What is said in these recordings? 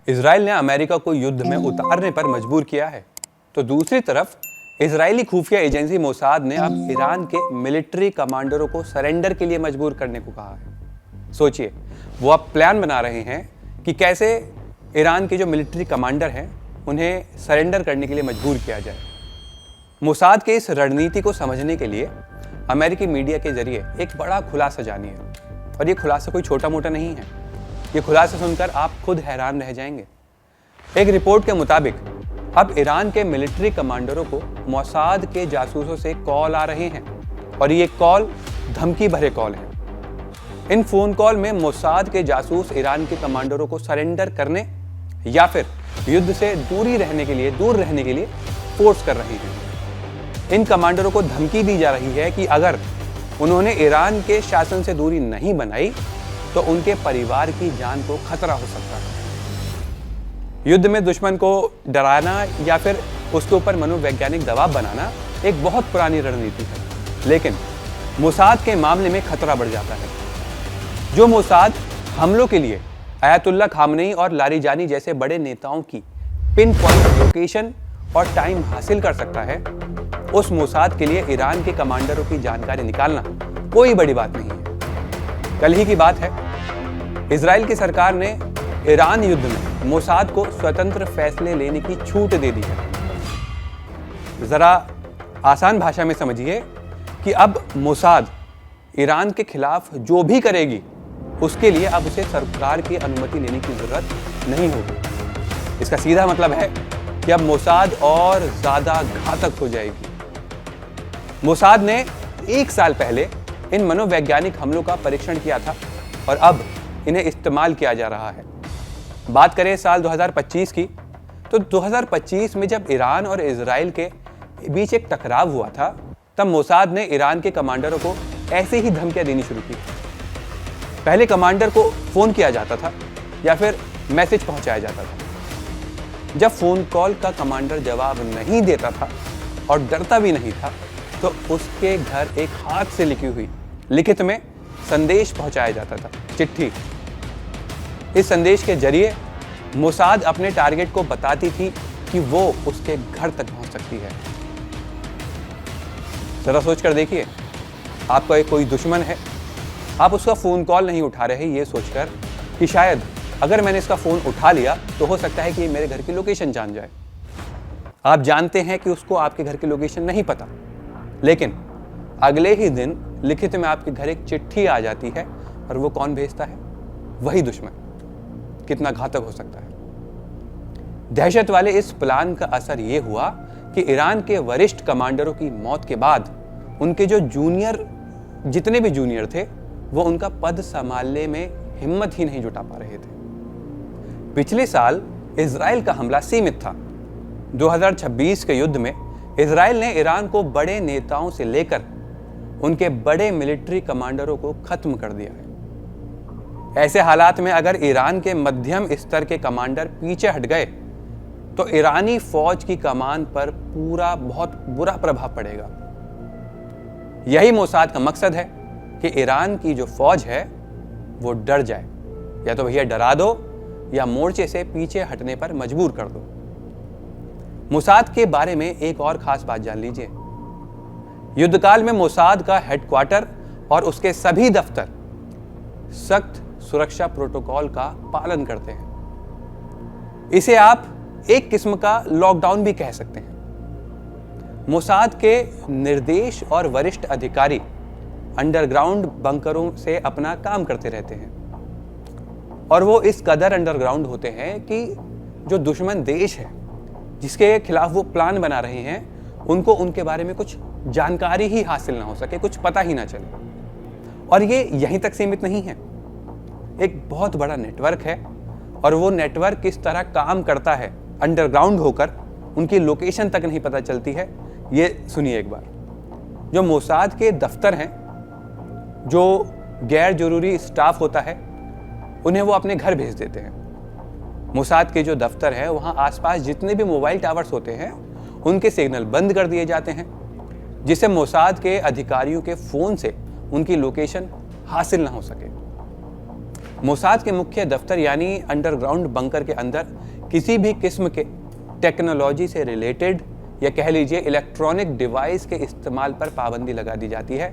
Israel ने America को युद्ध में उतारने पर मजबूर किया है, तो दूसरी तरफ इजरायली खुफिया एजेंसी मोसाद ने अब ईरान के मिलिट्री कमांडरों को सरेंडर के लिए मजबूर करने को कहा है। सोचिए, वो अब प्लान बना रहे हैं कि कैसे ईरान के जो मिलिट्री कमांडर हैं उन्हें सरेंडर करने के लिए मजबूर किया जाए। मोसाद के इस रणनीति को समझने के लिए अमेरिकी मीडिया के जरिए एक बड़ा खुलासा जानिए, और ये खुलासा कोई छोटा मोटा नहीं है। ये खुलासा सुनकर आप खुद हैरान रह जाएंगे। एक रिपोर्ट के मुताबिक अब ईरान के मिलिट्री कमांडरों को मोसाद के जासूसों से कॉल आ रहे हैं, और ये कॉल धमकी भरे कॉल हैं। इन फोन कॉल में मोसाद के जासूस ईरान के कमांडरों को सरेंडर करने या फिर युद्ध से दूर रहने के लिए फोर्स कर रहे हैं। इन कमांडरों को धमकी दी जा रही है कि अगर उन्होंने ईरान के शासन से दूरी नहीं बनाई तो उनके परिवार की जान को खतरा हो सकता है। युद्ध में दुश्मन को डराना या फिर उसके ऊपर मनोवैज्ञानिक दबाव बनाना एक बहुत पुरानी रणनीति है, लेकिन मोसाद के मामले में खतरा बढ़ जाता है। जो मोसाद हमलों के लिए अयातुल्ला खामनेई और लारिजानी जैसे बड़े नेताओं की पिन पॉइंट लोकेशन और टाइम हासिल कर सकता है, उस मोसाद के लिए ईरान के कमांडरों की जानकारी निकालना कोई बड़ी बात नहीं है। कल ही की बात है, इजराइल की सरकार ने ईरान युद्ध में मोसाद को स्वतंत्र फैसले लेने की छूट दे दी है। जरा आसान भाषा में समझिए कि अब मोसाद ईरान के खिलाफ जो भी करेगी उसके लिए अब उसे सरकार की अनुमति लेने की जरूरत नहीं होगी। इसका सीधा मतलब है कि अब मोसाद और ज्यादा घातक हो जाएगी। मोसाद ने 1 साल पहले इन मनोवैज्ञानिक हमलों का परीक्षण किया था और अब इन्हें इस्तेमाल किया जा रहा है। बात करें साल 2025 की, तो 2025 में जब ईरान और इजराइल के बीच एक टकराव हुआ था, तब मोसाद ने ईरान के कमांडरों को ऐसे ही धमकियां देनी शुरू की। पहले कमांडर को फोन किया जाता था या फिर मैसेज पहुंचाया जाता था। जब फोन कॉल का कमांडर जवाब नहीं देता था और डरता भी नहीं था, तो उसके घर एक हाथ से लिखी हुई लिखित में संदेश पहुंचाया जाता था, चिट्ठी। इस संदेश के जरिए मोसाद अपने टारगेट को बताती थी कि वो उसके घर तक पहुंच सकती है। जरा सोच कर देखिए, आपका कोई दुश्मन है, आप उसका फोन कॉल नहीं उठा रहे ये सोचकर कि शायद अगर मैंने इसका फोन उठा लिया तो हो सकता है कि मेरे घर की लोकेशन जान जाए। आप जानते हैं कि उसको आपके घर की लोकेशन नहीं पता, लेकिन अगले ही दिन लिखित में आपके घर एक चिट्ठी आ जाती है, और वो कौन भेजता है? वही दुश्मन। कितना घातक हो सकता है। दहशत वाले इस प्लान का असर ये हुआ कि ईरान के वरिष्ठ कमांडरों की मौत के बाद उनके जो जितने भी जूनियर थे, वो उनका पद संभालने में हिम्मत ही नहीं जुटा पा रहे थे। पिछले साल इजराइल का हमला सीमित था। 2026 के युद्ध में इजराइल ने ईरान को बड़े नेताओं से लेकर उनके बड़े मिलिट्री कमांडरों को खत्म कर दिया है। ऐसे हालात में अगर ईरान के मध्यम स्तर के कमांडर पीछे हट गए तो ईरानी फौज की कमान पर बहुत बुरा प्रभाव पड़ेगा। यही मोसाद का मकसद है कि ईरान की जो फौज है वो डर जाए, या तो भैया डरा दो या मोर्चे से पीछे हटने पर मजबूर कर दो। मोसाद के बारे में एक और खास बात जान लीजिए। युद्धकाल में मोसाद का हेडक्वार्टर और उसके सभी दफ्तर सख्त सुरक्षा प्रोटोकॉल का पालन करते हैं। इसे आप एक किस्म का लॉकडाउन भी कह सकते हैं। मोसाद के निर्देश और वरिष्ठ अधिकारी अंडरग्राउंड बंकरों से अपना काम करते रहते हैं, और वो इस कदर अंडरग्राउंड होते हैं कि जो दुश्मन देश है जिसके खिलाफ वो प्लान बना रहे हैं, उनको उनके बारे में कुछ जानकारी ही हासिल ना हो सके, कुछ पता ही ना चले। और ये यहीं तक सीमित नहीं है, एक बहुत बड़ा नेटवर्क है, और वो नेटवर्क किस तरह काम करता है अंडरग्राउंड होकर, उनकी लोकेशन तक नहीं पता चलती है। ये सुनिए एक बार। जो मोसाद के दफ्तर हैं, जो गैर जरूरी स्टाफ होता है, उन्हें वो अपने घर भेज देते हैं। मोसाद के जो दफ्तर है, वहाँ आसपास जितने भी मोबाइल टावर्स होते हैं उनके सिग्नल बंद कर दिए जाते हैं, जिससे मोसाद के अधिकारियों के फोन से उनकी लोकेशन हासिल ना हो सके। मोसाद के मुख्य दफ्तर यानी अंडरग्राउंड बंकर के अंदर किसी भी किस्म के टेक्नोलॉजी से रिलेटेड या कह लीजिए इलेक्ट्रॉनिक डिवाइस के इस्तेमाल पर पाबंदी लगा दी जाती है,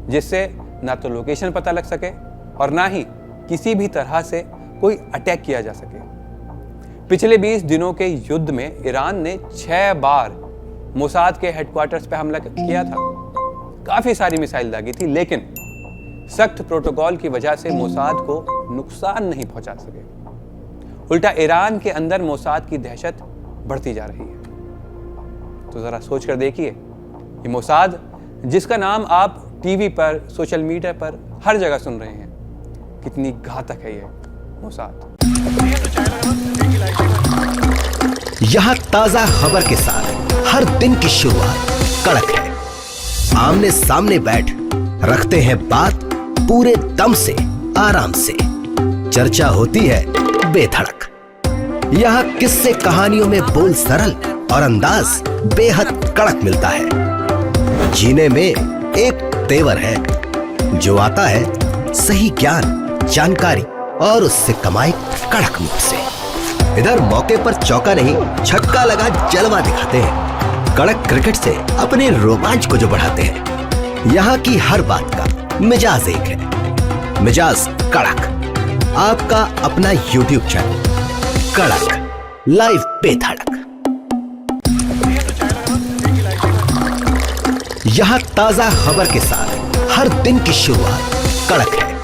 जिससे ना तो लोकेशन पता लग सके और ना ही किसी भी तरह से कोई अटैक किया जा सके। पिछले 20 दिनों के युद्ध में ईरान ने 6 बार मोसाद के हेडक्वार्टर्स पर हमला किया था। काफी सारी मिसाइल दागी थी, लेकिन सख्त प्रोटोकॉल की वजह से मोसाद को नुकसान नहीं पहुंचा सके। उल्टा ईरान के अंदर मोसाद की दहशत बढ़ती जा रही है। तो जरा सोच कर देखिए, ये मोसाद जिसका नाम आप टीवी पर, सोशल मीडिया पर हर जगह सुन रहे हैं, कितनी घातक है ये मोसाद। यहां ताजा खबर के साथ हर दिन की शुरुआत कड़क है। आमने सामने बैठ रखते हैं बात पूरे दम से, आराम से। चर्चा होती है बेधड़क। यहां किस्से कहानियों में बोल सरल और अंदाज बेहद कड़क मिलता है। जीने में एक तेवर है, जो आता है सही ज्ञान, जानकारी और उससे कमाई कड़क मुंह से। इधर मौके पर चौका नहीं, छक्का लगा जलवा दिखाते हैं। कड़क क्रिकेट से अपने रोमांच को जो बढ़ाते हैं। यहाँ की हर बात का मिजाज एक है, मिजाज कड़क। आपका अपना YouTube चैनल कड़क लाइव बेधड़क। यहाँ ताजा खबर के साथ हर दिन की शुरुआत कड़क है।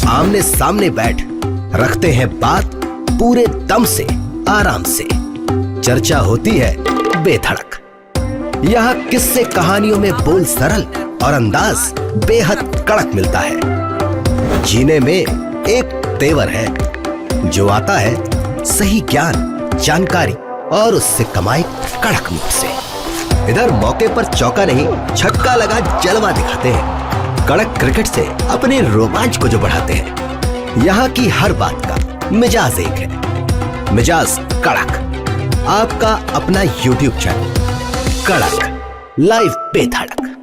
आमने सामने बैठ रखते हैं बात पूरे दम से, आराम से। चर्चा होती है बेधड़क। यहाँ किस्से कहानियों में बोल सरल और अंदाज बेहद कड़क मिलता है। जीने में एक तेवर है, जो आता है सही ज्ञान, जानकारी और उससे कमाई कड़क मुंह से। इधर मौके पर चौका नहीं, छक्का लगा जलवा दिखाते हैं। कड़क क्रिकेट से अपने रोमांच को जो बढ़ाते हैं। यहाँ की हर बात का मिजाज एक है, मिजाज कड़क। आपका अपना YouTube चैनल कड़क लाइव बेधड़क।